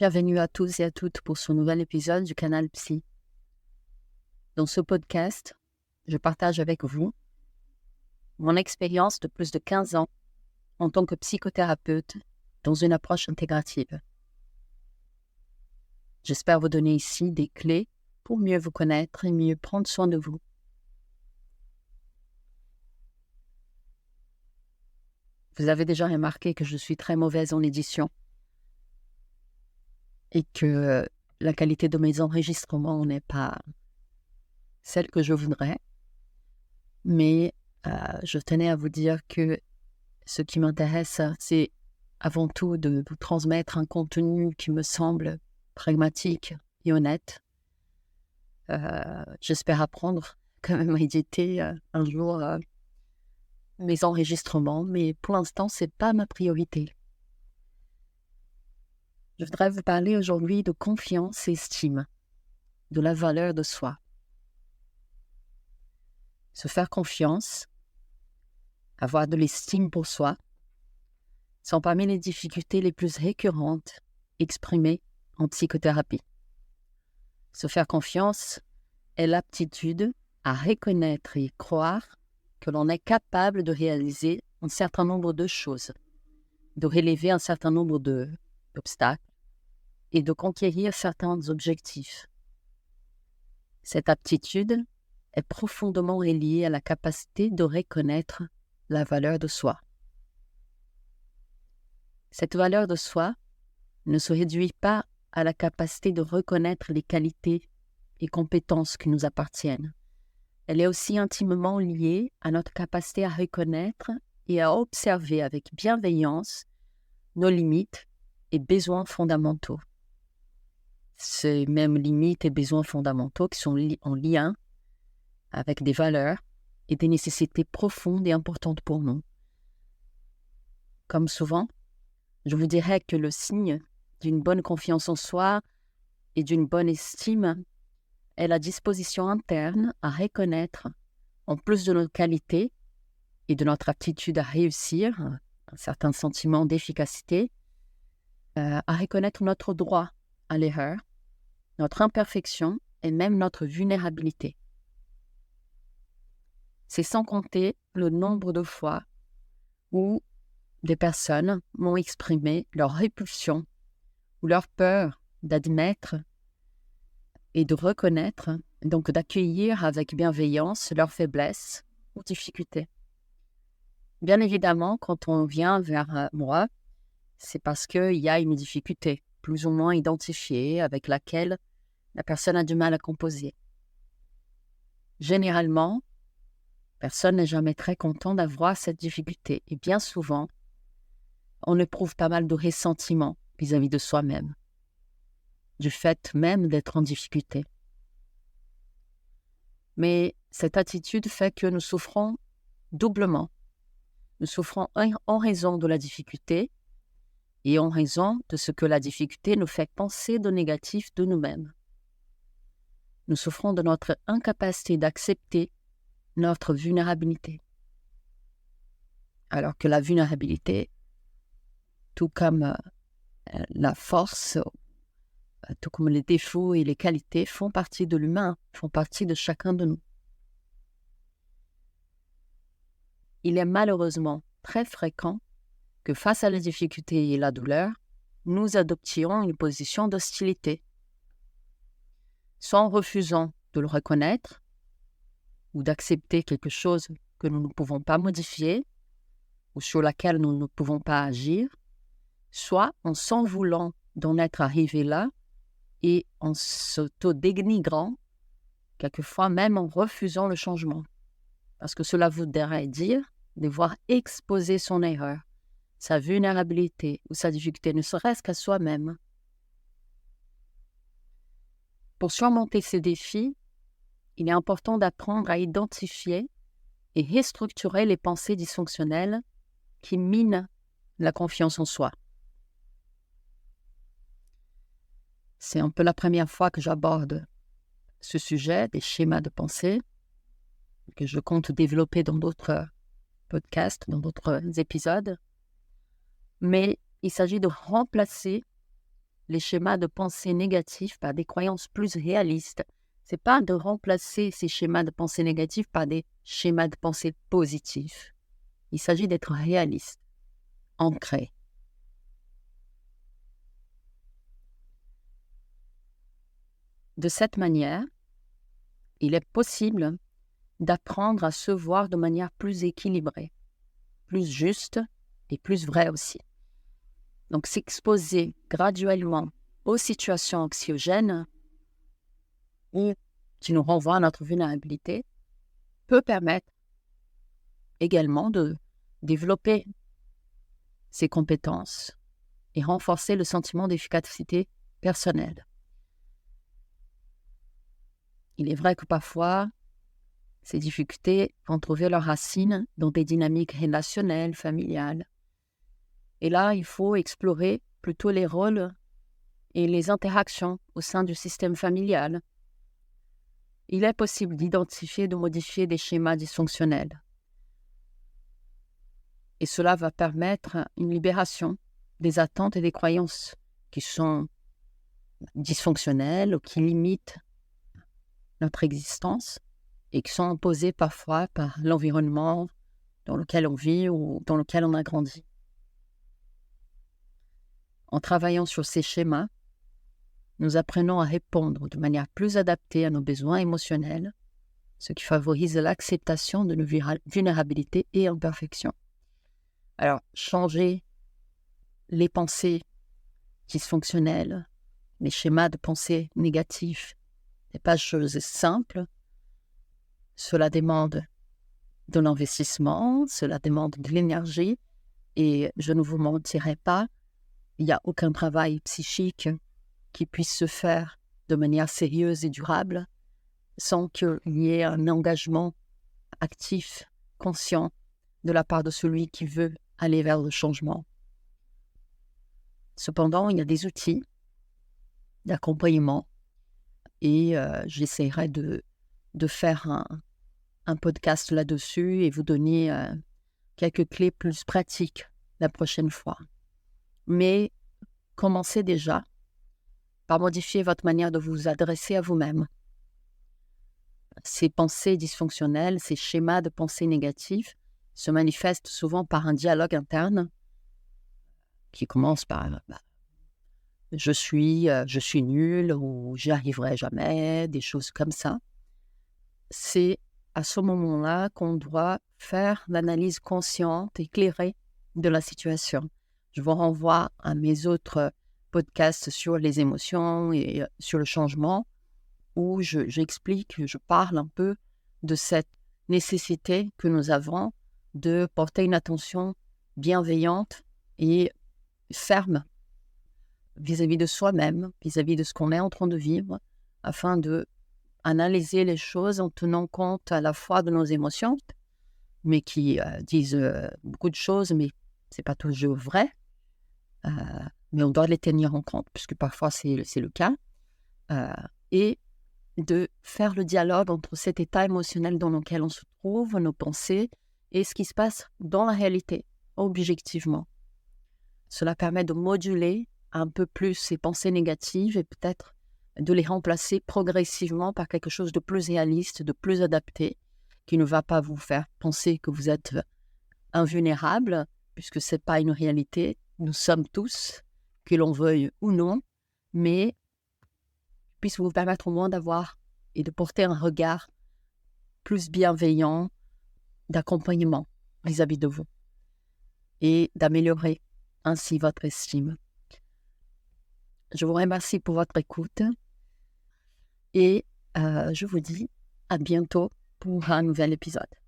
Bienvenue à tous et à toutes pour ce nouvel épisode du Canal Psy. Dans ce podcast, je partage avec vous mon expérience de plus de 15 ans en tant que psychothérapeute dans une approche intégrative. J'espère vous donner ici des clés pour mieux vous connaître et mieux prendre soin de vous. Vous avez déjà remarqué que je suis très mauvaise en édition et que la qualité de mes enregistrements n'est pas celle que je voudrais. Mais je tenais à vous dire que ce qui m'intéresse, c'est avant tout de vous transmettre un contenu qui me semble pragmatique et honnête. J'espère apprendre quand même à éditer un jour mes enregistrements, mais pour l'instant, ce n'est pas ma priorité. Je voudrais vous parler aujourd'hui de confiance et estime, de la valeur de soi. Se faire confiance, avoir de l'estime pour soi, sont parmi les difficultés les plus récurrentes exprimées en psychothérapie. Se faire confiance est l'aptitude à reconnaître et croire que l'on est capable de réaliser un certain nombre de choses, de relever un certain nombre d'obstacles et de conquérir certains objectifs. Cette aptitude est profondément reliée à la capacité de reconnaître la valeur de soi. Cette valeur de soi ne se réduit pas à la capacité de reconnaître les qualités et compétences qui nous appartiennent. Elle est aussi intimement liée à notre capacité à reconnaître et à observer avec bienveillance nos limites et besoins fondamentaux. Ces mêmes limites et besoins fondamentaux qui sont en lien avec des valeurs et des nécessités profondes et importantes pour nous. Comme souvent, je vous dirais que le signe d'une bonne confiance en soi et d'une bonne estime est la disposition interne à reconnaître, en plus de notre qualité et de notre aptitude à réussir, un certain sentiment d'efficacité, à reconnaître notre droit à l'erreur, notre imperfection et même notre vulnérabilité. C'est sans compter le nombre de fois où des personnes m'ont exprimé leur répulsion ou leur peur d'admettre et de reconnaître, donc d'accueillir avec bienveillance leurs faiblesses ou difficultés. Bien évidemment, quand on vient vers moi, c'est parce qu'il y a une difficulté, plus ou moins identifiée, avec laquelle la personne a du mal à composer. Généralement, personne n'est jamais très content d'avoir cette difficulté. Et bien souvent, on éprouve pas mal de ressentiment vis-à-vis de soi-même, du fait même d'être en difficulté. Mais cette attitude fait que nous souffrons doublement. Nous souffrons en raison de la difficulté et en raison de ce que la difficulté nous fait penser de négatif de nous-mêmes. Nous souffrons de notre incapacité d'accepter notre vulnérabilité. Alors que la vulnérabilité, tout comme la force, tout comme les défauts et les qualités, font partie de l'humain, font partie de chacun de nous. Il est malheureusement très fréquent que face à la difficulté et la douleur, nous adoptions une position d'hostilité, soit en refusant de le reconnaître ou d'accepter quelque chose que nous ne pouvons pas modifier ou sur laquelle nous ne pouvons pas agir, soit en s'en voulant d'en être arrivé là et en s'auto-dénigrant, quelquefois même en refusant le changement. Parce que cela voudrait dire devoir exposer son erreur, sa vulnérabilité ou sa difficulté, ne serait-ce qu'à soi-même. Pour surmonter ces défis, il est important d'apprendre à identifier et restructurer les pensées dysfonctionnelles qui minent la confiance en soi. C'est un peu la première fois que j'aborde ce sujet des schémas de pensée que je compte développer dans d'autres podcasts, dans d'autres épisodes. Mais il s'agit de remplacer les schémas de pensée négatifs par des croyances plus réalistes. Ce n'est pas de remplacer ces schémas de pensée négatifs par des schémas de pensée positifs. Il s'agit d'être réaliste, ancré. De cette manière, il est possible d'apprendre à se voir de manière plus équilibrée, plus juste et plus vraie aussi. Donc, s'exposer graduellement aux situations anxiogènes ou qui nous renvoient à notre vulnérabilité peut permettre également de développer ses compétences et renforcer le sentiment d'efficacité personnelle. Il est vrai que parfois, ces difficultés vont trouver leurs racines dans des dynamiques relationnelles, familiales. Et là, il faut explorer plutôt les rôles et les interactions au sein du système familial. Il est possible d'identifier et de modifier des schémas dysfonctionnels. Et cela va permettre une libération des attentes et des croyances qui sont dysfonctionnelles ou qui limitent notre existence et qui sont imposées parfois par l'environnement dans lequel on vit ou dans lequel on a grandi. En travaillant sur ces schémas, nous apprenons à répondre de manière plus adaptée à nos besoins émotionnels, ce qui favorise l'acceptation de nos vulnérabilités et imperfections. Alors, changer les pensées dysfonctionnelles, les schémas de pensée négatifs, n'est pas chose simple. Cela demande de l'investissement, cela demande de l'énergie et je ne vous mentirai pas, il n'y a aucun travail psychique qui puisse se faire de manière sérieuse et durable sans qu'il y ait un engagement actif, conscient de la part de celui qui veut aller vers le changement. Cependant, il y a des outils d'accompagnement et j'essaierai de faire un podcast là-dessus et vous donner quelques clés plus pratiques la prochaine fois. Mais commencez déjà par modifier votre manière de vous adresser à vous-même. Ces pensées dysfonctionnelles, ces schémas de pensée négatifs se manifestent souvent par un dialogue interne qui commence par je suis nul ou j'y arriverai jamais, des choses comme ça. C'est à ce moment-là qu'on doit faire l'analyse consciente, éclairée de la situation. Je vous renvoie à mes autres podcasts sur les émotions et sur le changement où j'explique, je parle un peu de cette nécessité que nous avons de porter une attention bienveillante et ferme vis-à-vis de soi-même, vis-à-vis de ce qu'on est en train de vivre, afin de analyser les choses en tenant compte à la fois de nos émotions, mais qui disent beaucoup de choses, mais ce n'est pas toujours vrai. Mais on doit les tenir en compte, puisque parfois c'est le cas. Et de faire le dialogue entre cet état émotionnel dans lequel on se trouve, nos pensées, et ce qui se passe dans la réalité, objectivement. Cela permet de moduler un peu plus ces pensées négatives et peut-être de les remplacer progressivement par quelque chose de plus réaliste, de plus adapté, qui ne va pas vous faire penser que vous êtes invulnérable, puisque ce n'est pas une réalité. Nous sommes tous, que l'on veuille ou non, mais puisse vous permettre au moins d'avoir et de porter un regard plus bienveillant, d'accompagnement vis-à-vis de vous et d'améliorer ainsi votre estime. Je vous remercie pour votre écoute et je vous dis à bientôt pour un nouvel épisode.